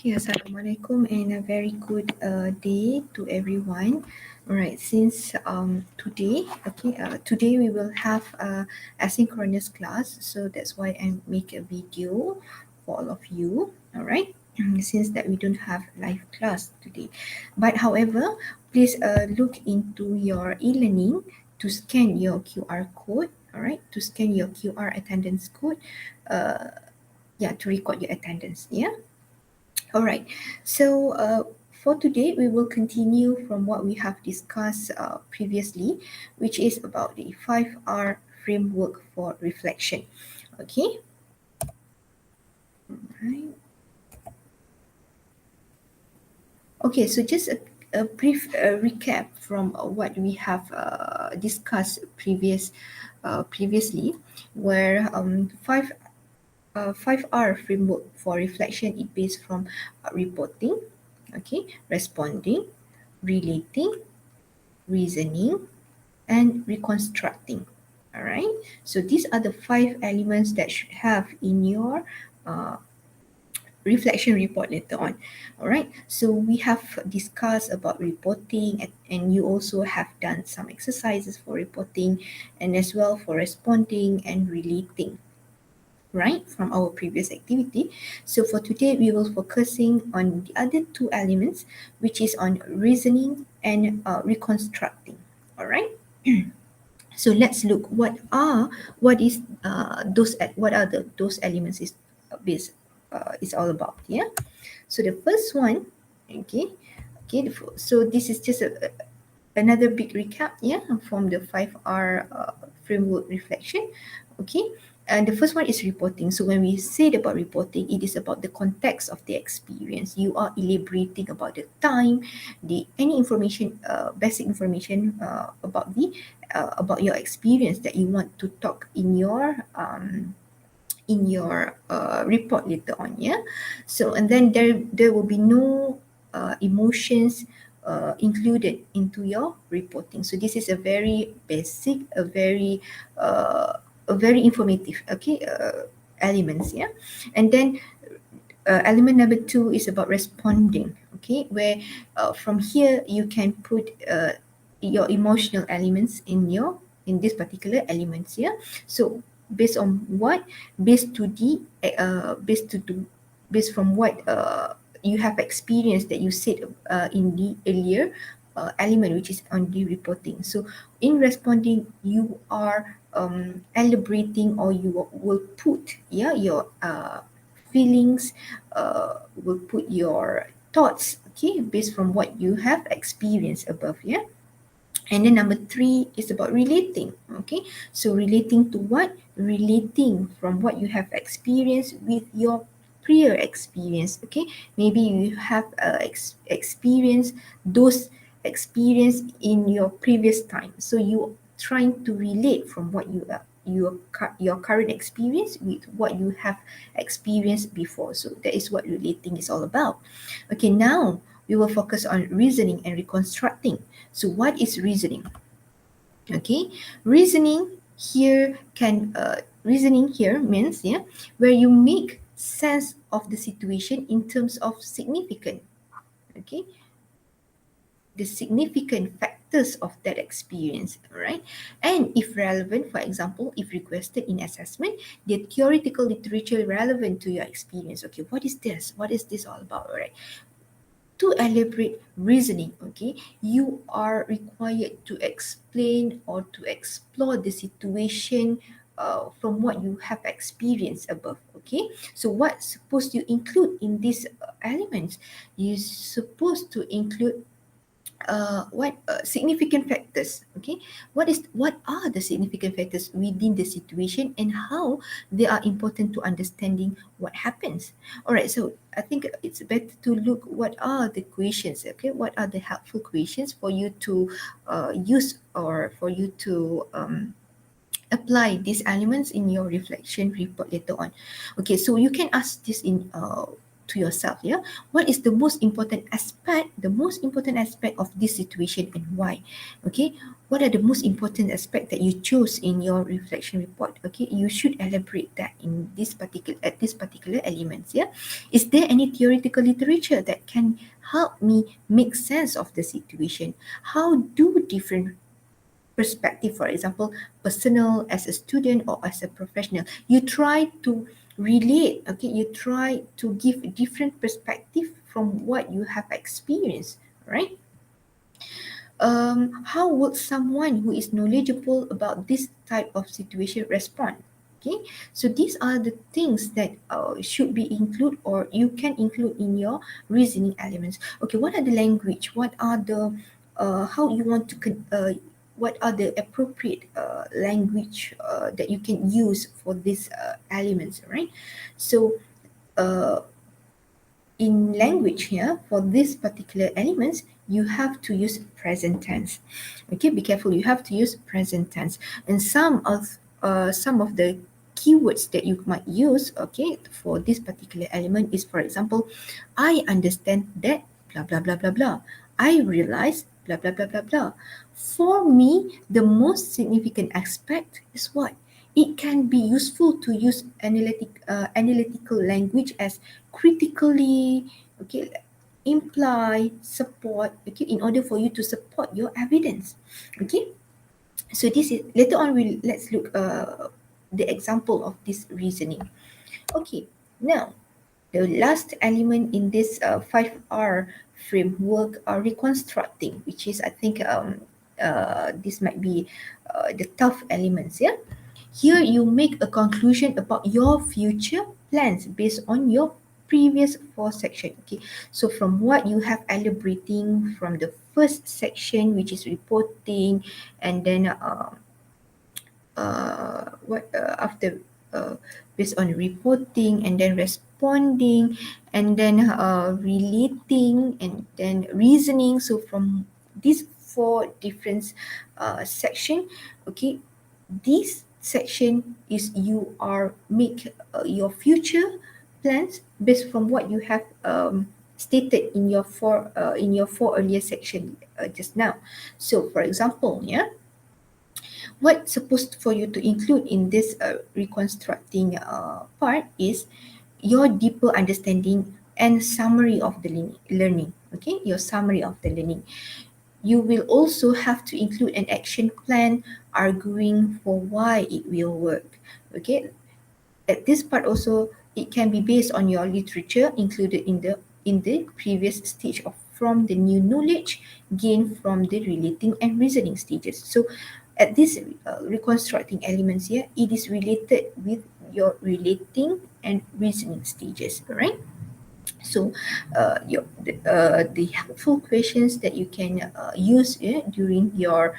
Okay, Assalamualaikum and a very good day to everyone. All right, since today we will have asynchronous class, so that's why I make a video for all of you. All right, since that we don't have live class today, but however, please look into your e-learning to scan your QR code. All right, to scan your QR attendance code. To record your attendance. Yeah. All right. So for today, we will continue from what we have discussed previously, which is about the 5R framework for reflection. Okay. All right. Okay. So just a brief recap from what we have discussed previously, where 5R framework for reflection is based from reporting, okay, responding, relating, reasoning, and reconstructing. All right. So these are the 5 elements that should have in your uh, reflection report later on. All right. So we have discussed about reporting, and you also have done some exercises for reporting, and as well for responding and relating, right, from our previous activity. So for today, we will focusing on the other 2 elements, which is on reasoning and reconstructing. All right. So let's look what is those what are those elements is all about. Yeah. So the first one, okay, so this is just another big recap, yeah, from the 5R framework reflection. Okay. And the first one is reporting. So when we said about reporting, it is about the context of the experience. You are elaborating about the time, the any information, basic information about your experience that you want to talk in your report later on. Yeah. So and then there will be no emotions included into your reporting. So this is a very basic, a very informative, okay, elements. Yeah. And then element number 2 is about responding, okay, where from here you can put your emotional elements in this particular elements. Yeah. So based on what, based to the based to do based from what you have experienced that you said in the earlier element, which is on the reporting. So in responding, you are elaborating, or you will put, yeah, your feelings, will put your thoughts, okay, based from what you have experienced above. Yeah. And then number 3 is about relating. Okay. So relating to what? Relating from what you have experienced with your prior experience. Okay. Maybe you have experienced those experience in your previous time. So you trying to relate from what your current experience with what you have experienced before. So that is what relating is all about. Okay. Now we will focus on reasoning and reconstructing. So what is reasoning? Okay, reasoning here means, yeah, where you make sense of the situation in terms of significant. Okay, the significant factors of that experience, right? And if relevant, for example, if requested in assessment, the theoretical literature relevant to your experience. Okay, what is this? What is this all about? All right. To elaborate reasoning, okay, you are required to explain or to explore the situation from what you have experienced above. Okay, so what's supposed to include in these elements? You're supposed to include what significant factors. Okay, what are the significant factors within the situation, and how they are important to understanding what happens. All right, so I think it's better to look what are the questions. Okay, what are the helpful questions for you to use, or for you to apply these elements in your reflection report later on. Okay, so you can ask this in to yourself, yeah, what is the most important aspect, of this situation, and why? Okay, what are the most important aspect that you choose in your reflection report? Okay, you should elaborate that in this particular elements, yeah. Is there any theoretical literature that can help me make sense of the situation? How do different perspective, for example, personal, as a student or as a professional, you try to relate, okay, you try to give a different perspective from what you have experienced, right? How would someone who is knowledgeable about this type of situation respond? Okay, so these are the things that should be included, or you can include in your reasoning elements. Okay, what are the language? What are the how you want to what are the appropriate language that you can use for these elements, right? So uh, in language here, for this particular elements, you have to use present tense. Okay, be careful, you have to use present tense. And some of the keywords that you might use, okay, for this particular element is, for example, I understand that blah blah blah blah blah, I realize blah blah blah blah blah. For me, the most significant aspect is what? It can be useful to use analytical language as critically, okay, imply, support, okay, in order for you to support your evidence. Okay, so this is later on, let's look the example of this reasoning. Okay, now the last element in this 5R framework are reconstructing, which is, I think, this might be the tough elements, yeah. Here you make a conclusion about your future plans based on your previous four section. Okay, so from what you have elaborating from the first section, which is reporting, and then what after based on reporting, and then responding, and then relating, and then reasoning. So from these four different section, okay, this section is you are make your future plans based from what you have stated in your four earlier section just now. So for example, yeah, what's supposed for you to include in this reconstructing part is your deeper understanding and summary of the learning. Okay, your summary of the learning. You will also have to include an action plan arguing for why it will work. Okay, at this part also, it can be based on your literature included in the previous stage of from the new knowledge gained from the relating and reasoning stages. So at this reconstructing elements here, it is related with your relating and reasoning stages, right? So the helpful questions that you can use during your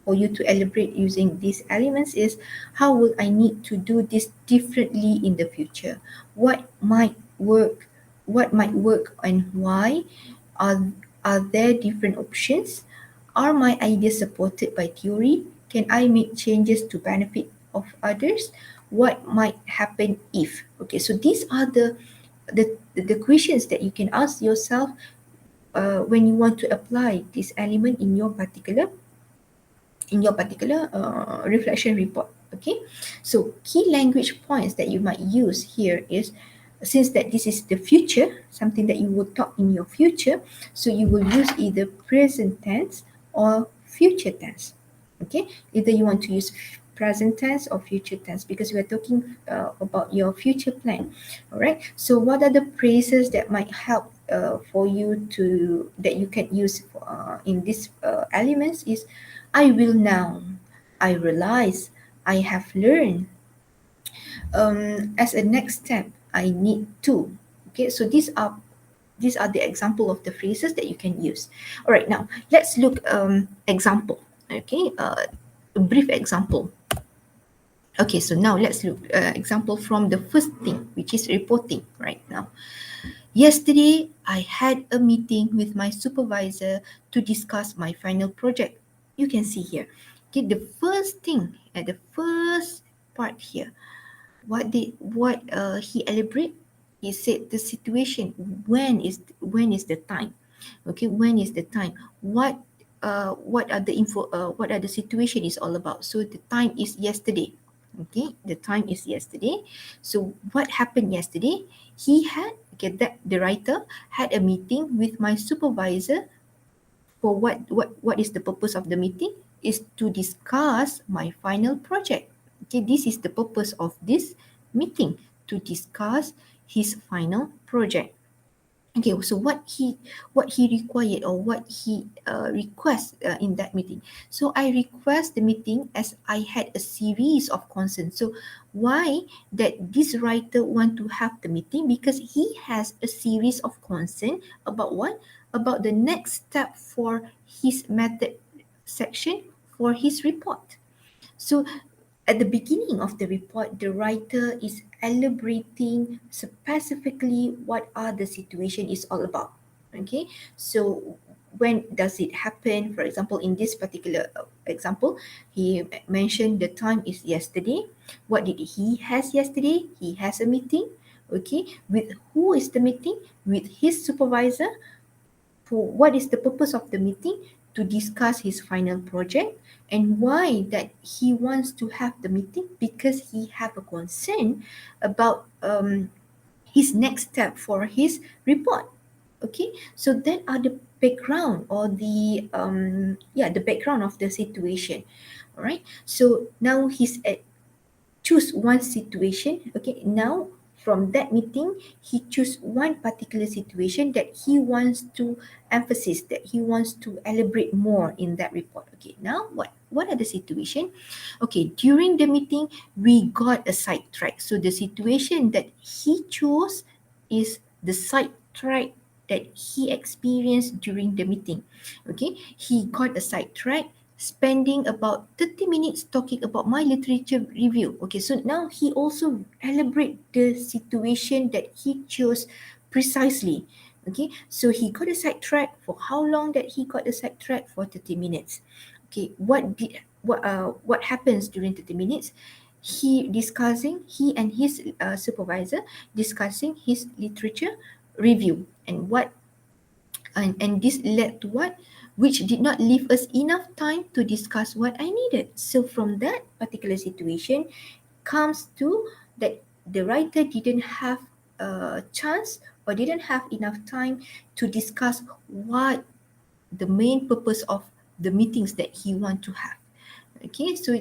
for you to elaborate using these elements is, how will I need to do this differently in the future? What might work? What might work and why? Are, are there different options? Are my ideas supported by theory? Can I make changes to benefit of others? What might happen if? Okay, so these are the questions that you can ask yourself when you want to apply this element in your particular reflection report. Okay, so key language points that you might use here is, since that this is the future, something that you will talk in your future, so you will use either present tense or future tense. Okay, either you want to use present tense or future tense, because we are talking about your future plan. All right, so what are the phrases that might help for you to that you can use in these elements is, I will now, I realize, I have learned, as a next step, I need to. Okay, so these are the example of the phrases that you can use. All right, now let's look example. Okay, a brief example. Okay, so now let's look example from the first thing, which is reporting right now. Yesterday, I had a meeting with my supervisor to discuss my final project. You can see here. Okay, the first thing at the first part here, what he elaborate? he said the situation, when is the time, okay, when is the time, what are the info, what are the situation is all about. So the time is yesterday, okay, the time is yesterday. So what happened yesterday, he had, okay, that the writer had a meeting with my supervisor. For what is the purpose of the meeting, is to discuss my final project. Okay, this is the purpose of this meeting, to discuss his final project. Okay, so what he required, or what he request in that meeting. So I request the meeting as I had a series of concerns. So why that this writer want to have the meeting, because he has a series of concern about what, about the next step for his method section for his report. So at the beginning of the report, the writer is elaborating specifically what are the situation is all about. Okay, so when does it happen? For example, in this particular example, he mentioned the time is yesterday. What did he has yesterday? He has a meeting. Okay, with who is the meeting? With his supervisor. For what is the purpose of the meeting, to discuss his final project. And why that he wants to have the meeting, because he have a concern about his next step for his report. Okay, so that are the background, or the the background of the situation. All right, so now he's at, choose one situation. Okay, now from that meeting, he choose one particular situation that he wants to emphasize, that he wants to elaborate more in that report. Okay, now what are the situation? Okay, during the meeting, we got a sidetrack. So the situation that he chose is the sidetrack that he experienced during the meeting. Okay, he got a sidetrack, spending about 30 minutes talking about my literature review. Okay, so now he also elaborate the situation that he chose precisely. Okay, so he got a sidetrack. For how long that he got a sidetrack? For 30 minutes. Okay, what happens during 30 minutes? He and his supervisor discussing his literature review. And this led to what, which did not leave us enough time to discuss what I needed. So from that particular situation comes to that the writer didn't have a chance, or didn't have enough time to discuss what the main purpose of the meetings that he want to have. Okay, so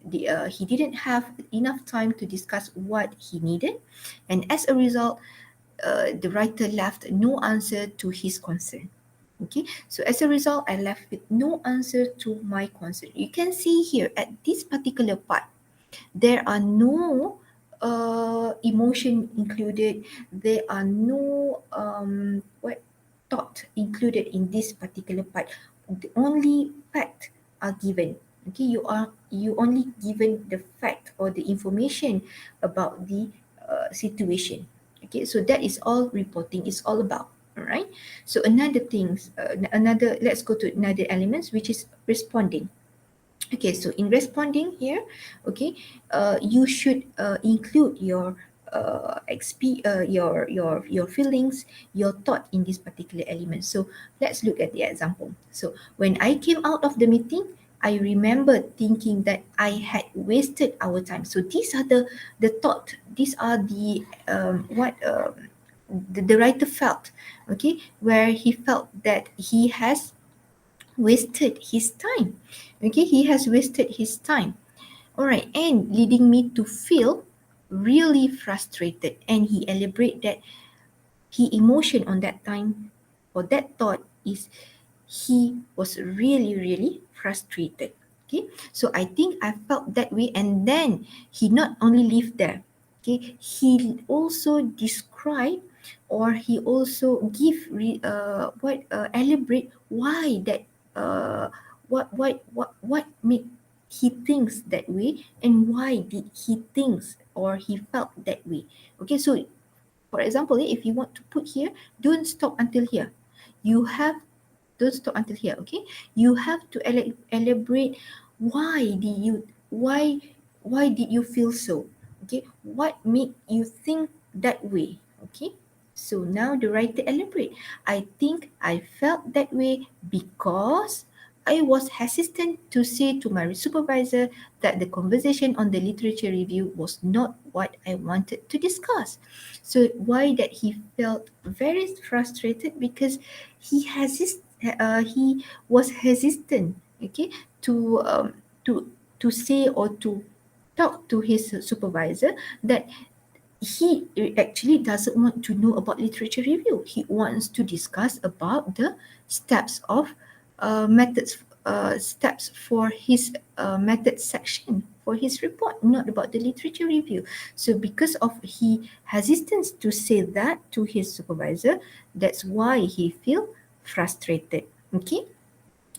he didn't have enough time to discuss what he needed, and as a result, the writer left no answer to his concern. Okay, so as a result, I left with no answer to my concern. You can see here at this particular part, there are no emotion included. There are no what thought included in this particular part. The only fact are given. Okay, you only given the fact, or the information about the situation. Okay, so that is all reporting is all about. All right, so another, let's go to another elements, which is responding. Okay, so in responding here, okay, you should include your your feelings, your thought in this particular element. So let's look at the example. So when I came out of the meeting, I remember thinking that I had wasted our time. So these are the thought. These are the what the writer felt. Okay, where he felt that he has wasted his time. Okay, he has wasted his time. All right, and leading me to feel really frustrated. And he elaborate that he emotion on that time, or that thought is, he was really really frustrated. Okay, so I think I felt that way. And then he not only lived there, okay, he also describe, or he also give what elaborate why that what make he thinks that way, and why did he thinks or he felt that way. Okay, so for example, if you want to put here, don't stop until here. You have don't stop until here. Okay, you have to elaborate why did you feel so. Okay, what made you think that way. Okay, So now the writer elaborate. I think I felt that way because I was hesitant to say to my supervisor that the conversation on the literature review was not what I wanted to discuss. So why that he felt very frustrated because he was hesitant, okay, to um, to to say or to talk to his supervisor that he actually doesn't want to know about literature review. He wants to discuss about the steps of steps for his method section for his report, not about the literature review. So because of he hesitance to say that to his supervisor, that's why he feel frustrated. Okay.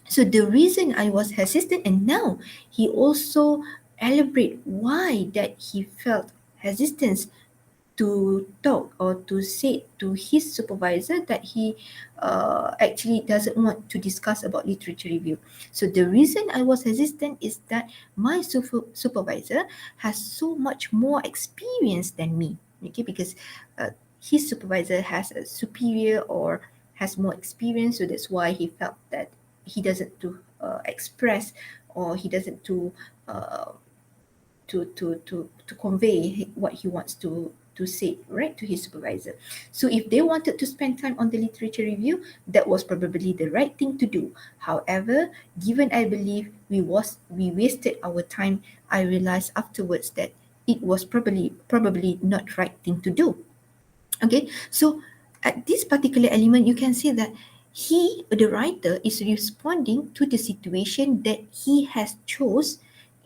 So the reason I was hesitant, and now he also elaborate why that he felt hesitance to talk or to say to his supervisor that he actually doesn't want to discuss about literature review. So the reason I was hesitant is that my supervisor has so much more experience than me. Okay, because his supervisor has a superior or has more experience, so that's why he felt that he doesn't to express or he doesn't uh, to convey what he wants to say, right, to his supervisor. So if they wanted to spend time on the literature review, that was probably the right thing to do. However, given I believe we wasted our time, I realized afterwards that it was probably not right thing to do. Okay, so at this particular element, you can see that the writer, is responding to the situation that he has chose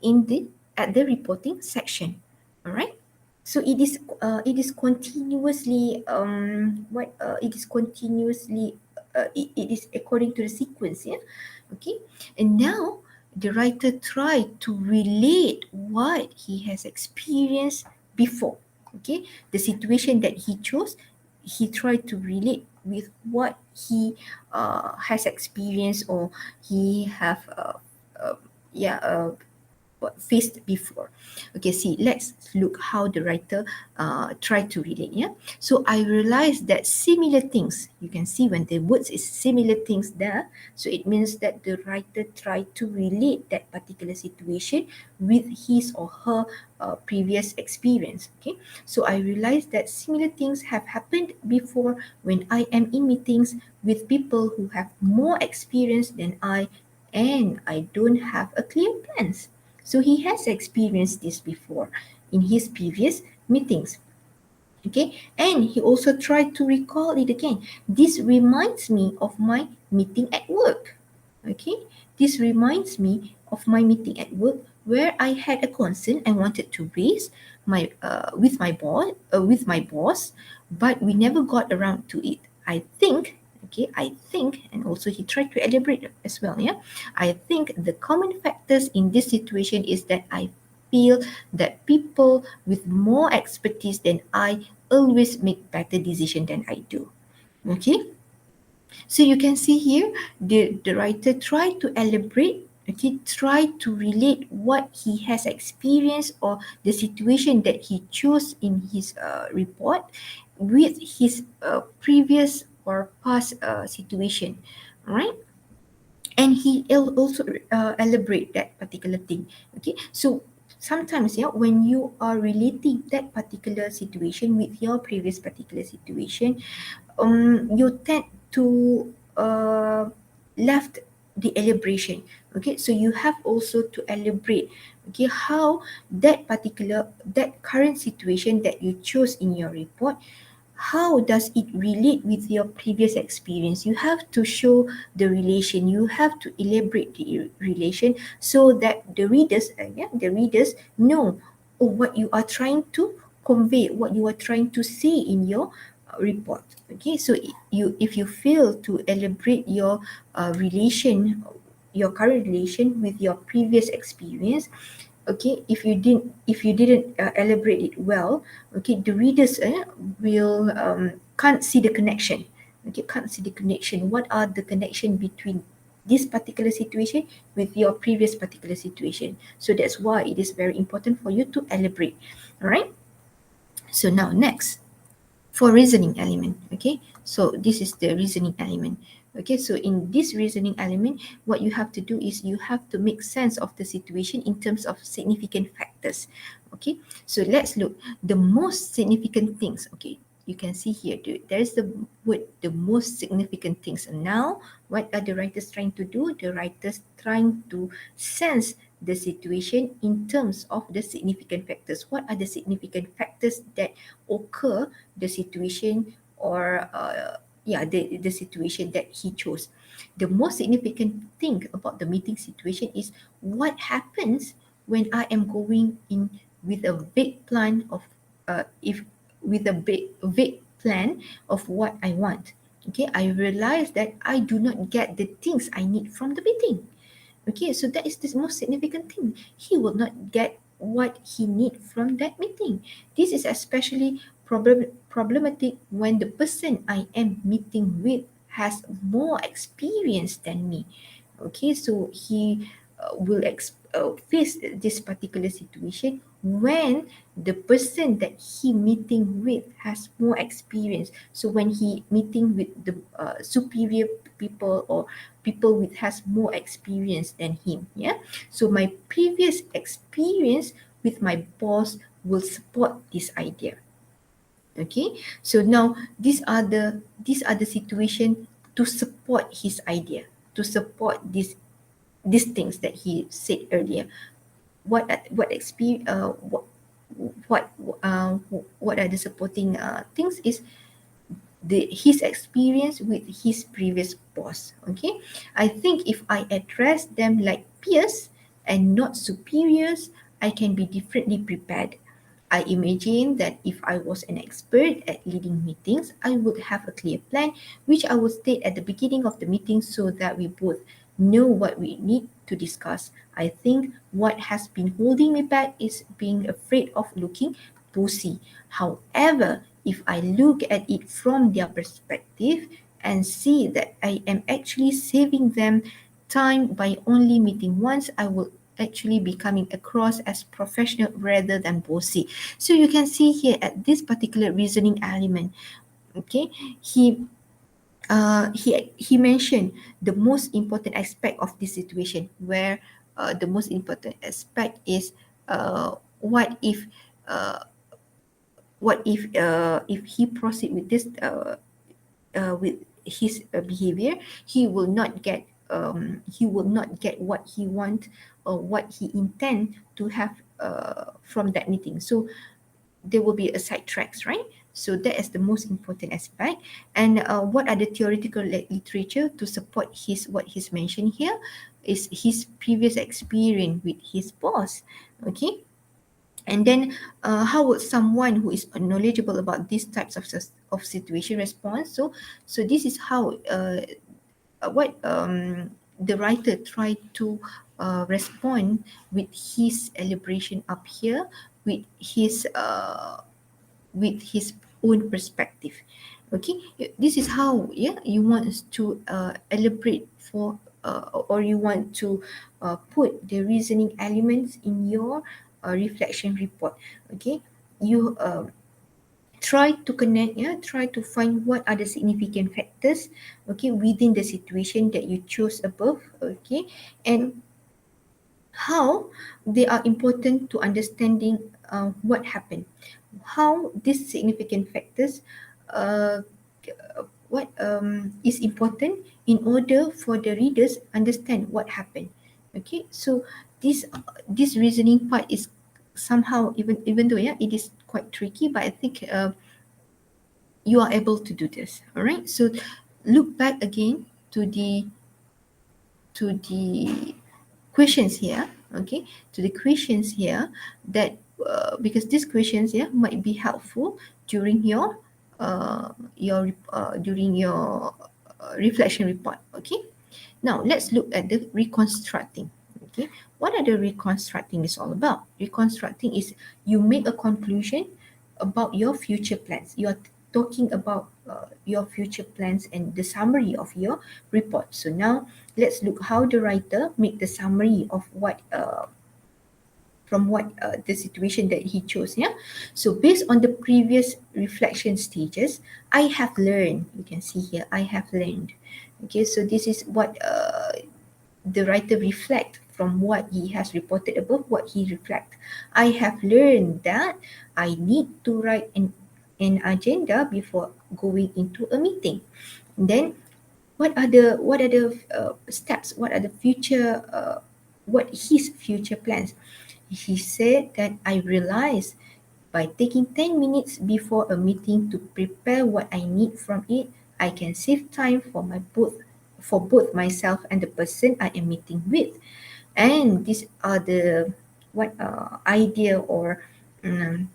in the at the reporting section. All right. So it is continuously what it is continuously it is according to the sequence. Yeah. Okay. And now the writer tried to relate what he has experienced before. Okay, the situation that he chose, he tried to relate with what he has experienced or he have uh, yeah faced before. Okay, see, let's look how the writer tried to relate. Yeah, so I realized that similar things, you can see when the words is similar things there, so it means that the writer tried to relate that particular situation with his or her previous experience. Okay, so I realized that similar things have happened before when I am in meetings with people who have more experience than I, and I don't have a clear plans. So he has experienced this before in his previous meetings. Okay, and he also tried to recall it again. This reminds me of my meeting at work. Okay, this reminds me of my meeting at work where I had a concern I wanted to raise with my boss, but we never got around to it. I think, and also he tried to elaborate as well. Yeah, I think the common factors in this situation is that I feel that people with more expertise than I always make better decision than I do. Okay, so you can see here the writer tried to elaborate, okay, try to relate what he has experienced or the situation that he chose in his report with his previous or past situation, right? And he also elaborate that particular thing. Okay, so sometimes, yeah, when you are relating that particular situation with your previous particular situation, you tend to left the elaboration. Okay, so you have also to elaborate, okay, how that current situation that you chose in your report, how does it relate with your previous experience. You have to show the relation, you have to elaborate the relation so that the readers know, oh, what you are trying to convey, what you are trying to say in your report. Okay, so if you fail to elaborate your your current relation with your previous experience, okay, if you didn't elaborate it well, okay, the readers will can't see the connection. Okay, can't see the connection, what are the connection between this particular situation with your previous particular situation. So that's why it is very important for you to elaborate. All right, so now next, for reasoning element. Okay, so this is the reasoning element. Okay, so in this reasoning element, what you have to do is you have to make sense of the situation in terms of significant factors. Okay, so let's look the most significant things. Okay, you can see here there is the word the most significant things. And now what are the writers trying to do? The writers trying to sense the situation in terms of the significant factors. What are the significant factors that occur the situation, or the situation that he chose. The most significant thing about the meeting situation is what happens when I am going in with a vague plan of if with a vague plan of what I want. Okay, I realize that I do not get the things I need from the meeting. Okay, so that is the most significant thing. He will not get what he need from that meeting. This is especially problematic when the person I am meeting with has more experience than me. Okay, so he will face this particular situation when the person that he meeting with has more experience. So when he meeting with the superior people, or people with has more experience than him. Yeah, so my previous experience with my boss will support this idea. Okay, so now these are the situation to support his idea, to support these things that he said earlier. What experience what what are the supporting things is his experience with his previous boss. Okay, I think if I address them like peers and not superiors, I can be differently prepared. I imagine that if I was an expert at leading meetings, I would have a clear plan, which I would state at the beginning of the meeting so that we both know what we need to discuss. I think what has been holding me back is being afraid of looking bossy. However, if I look at it from their perspective and see that I am actually saving them time by only meeting once, I will actually be coming across as professional rather than bossy. So you can see here at this particular reasoning element, okay, he mentioned the most important aspect of this situation, where the most important aspect is what if he proceed with this with his behavior, he will not get what he want, or what he intend to have from that meeting. So there will be a sidetracks, right? So that is the most important aspect. And what are the theoretical literature to support his what he's mentioned here is his previous experience with his boss. Okay, and then how would someone who is knowledgeable about these types of situation respond? So this is how what the writer tried to respond with his elaboration up here, with his own perspective. Okay, this is how, yeah, you want to elaborate for or you want to put the reasoning elements in your reflection report. Okay, you try to connect, yeah, try to find what are the significant factors, okay, within the situation that you chose above. Okay, and how they are important to understanding what happened, how these significant factors uh, what is important in order for the readers understand what happened. Okay, so this reasoning part is somehow, even though, yeah, it is quite tricky, but I think you are able to do this. All right, so look back again to the questions here. Okay, to the questions here, that because these questions here might be helpful during during your reflection report. Okay, now let's look at the reconstructing. Okay, what are the reconstructing is all about? Reconstructing is you make a conclusion about your future plans. You are talking about your future plans and the summary of your report. So now let's look how the writer make the summary of what from what the situation that he chose. Yeah. So based on the previous reflection stages, I have learned. You can see here, I have learned. Okay, so this is what the writer reflect from what he has reported above, what he reflect. I have learned that I need to write an agenda before going into a meeting. Then what are the steps? What are the future? What his future plans? He said that I realized by taking 10 minutes before a meeting to prepare what I need from it, I can save time for both myself and the person I am meeting with. And these are the what idea or um,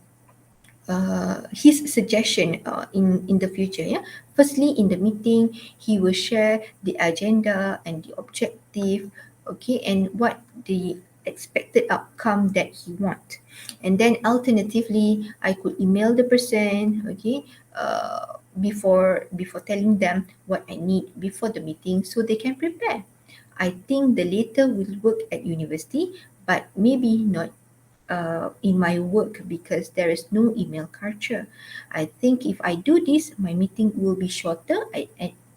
his suggestion in the future. Yeah. Firstly, in the meeting, he will share the agenda and the objective, okay, and what the expected outcome that he want. And then alternatively, I could email the person, okay, before telling them what I need before the meeting so they can prepare. I think the later will work at university, but maybe not in my work because there is no email culture. I think if I do this, my meeting will be shorter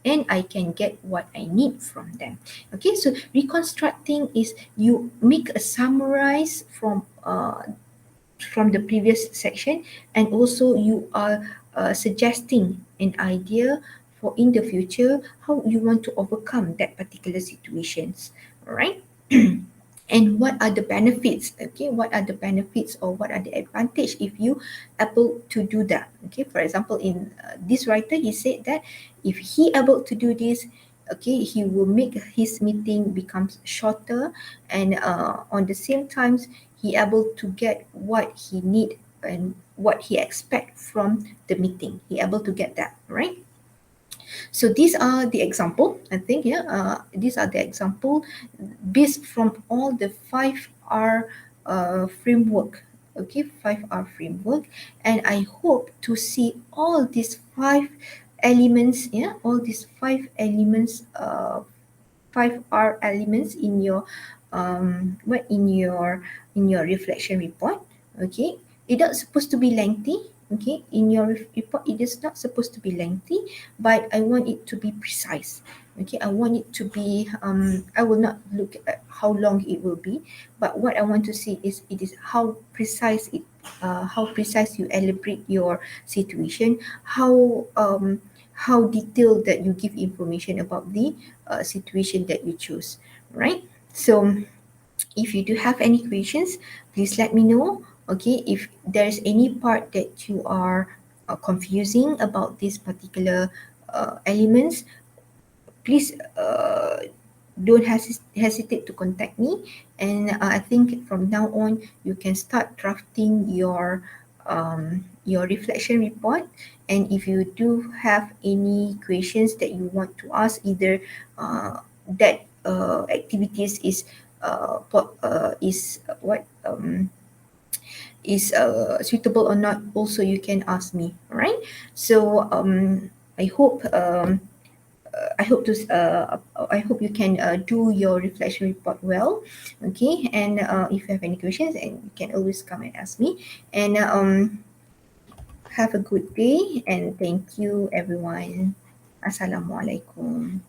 and I can get what I need from them. Okay, so reconstructing is you make a summarize from the previous section, and also you are suggesting an idea for in the future how you want to overcome that particular situations. All right. And what are the benefits, okay, what are the benefits or what are the advantage if you able to do that. Okay, for example, in this writer, he said that if he able to do this, okay, he will make his meeting becomes shorter, and on the same times he able to get what he need and what he expect from the meeting, he able to get that, right? So these are the example, I think. Yeah, these are the example based from all the 5R framework. Okay, 5R framework, and I hope to see all these five elements. Yeah, all these five elements. 5R elements in your what in your reflection report. Okay, it's not supposed to be lengthy. Okay, in your report it is not supposed to be lengthy, but I want it to be precise. Okay, I want it to be I will not look at how long it will be, but what I want to see is it is how precise you elaborate your situation, how detailed that you give information about the situation that you choose, right? So if you do have any questions, please let me know. Okay, if there's any part that you are confusing about this particular elements, please don't hesitate to contact me. And I think from now on you can start drafting your reflection report. And if you do have any questions that you want to ask, either that activities is what is suitable or not, also you can ask me. All right. So I hope I hope you can do your reflection report well. Okay, and if you have any questions, and you can always come and ask me. And have a good day, and thank you everyone. Assalamualaikum.